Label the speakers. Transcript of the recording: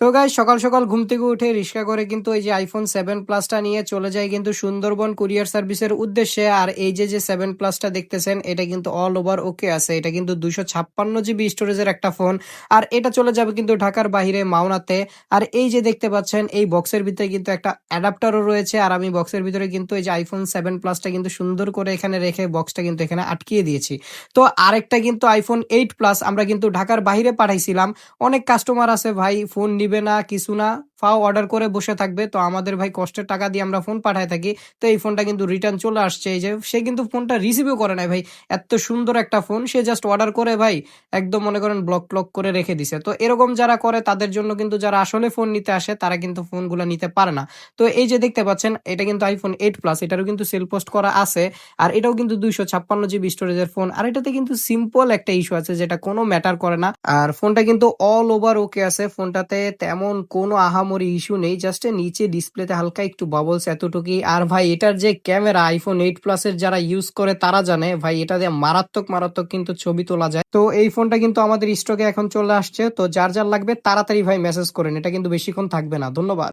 Speaker 1: তো গাইস সকাল সকাল ঘুম থেকে উঠে রিক্সা করে কিন্তু এই যে আইফোন 7 প্লাসটা নিয়ে চলে যায় কিন্তু সুন্দরবন কুরিয়ার সার্ভিসের উদ্দেশ্যে। আর এই যে 7 প্লাসটা দেখতেছেন এটা কিন্তু অল ওভার ওকে আছে। এটা কিন্তু 256 জিবি স্টোরেজের একটা ফোন। আর এটা চলে যাবে কিন্তু ঢাকার বাইরে মাওনাতে। আর এই যে দেখতে পাচ্ছেন এই বক্সের ভিতরে কিন্তু একটা অ্যাডাপ্টারও রয়েছে। আর আমি বক্সের ভিতরে কিন্তু এই যে আইফোন 7 প্লাসটা কিন্তু সুন্দর করে এখানে রেখে বক্সটা কিন্তু এখানে আটকিয়ে দিয়েছি। তো আরেকটা কিন্তু আইফোন 8 প্লাস আমরা কিন্তু ঢাকার বাইরে পাঠাইছিলাম। অনেক কাস্টমার আছে ভাই ফোন নিবে না কিছু না, ফাও অর্ডার করে বসে থাকবে। তো আমাদের ভাই কষ্টের টাকা দিয়ে আমরা ফোন পাঠায় থাকি। তো এই ফোনটা কিন্তু রিটার্ন চলে আসছে। এই যে সে কিন্তু ফোনটা রিসিভও করে নাই ভাই। এত সুন্দর একটা ফোন সে জাস্ট অর্ডার করে ভাই একদম মনে করেন ব্লক ট্লক করে রেখে দিছে। তো এরকম যারা করে তাদের জন্য কিন্তু যারা আসলে ফোন নিতে আসে তারা কিন্তু ফোনগুলা নিতে পারে না। তো এই যে দেখতে পাচ্ছেন এটা কিন্তু আইফোন 8 প্লাস, এটারও কিন্তু সেল পোস্ট করা আছে। আর এটাও কিন্তু 256 জিবি স্টোরেজের ফোন। আর এটাতে কিন্তু সিম্পল একটা ইস্যু আছে যেটা কোনো ম্যাটার করে না। আর ফোনটা কিন্তু অল ওভার ওকে আছে। ফোনটাতে তেমন কোনো আহামরি ইস্যু নেই, জাস্ট নিচে ডিসপ্লেতে হালকা একটু বাবলস এতটুকুই। আর ভাই এটার যে ক্যামেরা আইফোন 8 প্লাস এর যারা ইউজ করে তারা জানে ভাই এটা দিয়ে মারাত্মক মারাত্মক কিন্তু ছবি তোলা যায়। তো এই ফোনটা কিন্তু আমাদের স্টকে এখন চলে আসছে। তো যার যার লাগবে তাড়াতাড়ি ভাই মেসেজ করেন, এটা কিন্তু বেশিক্ষণ থাকবে না। ধন্যবাদ।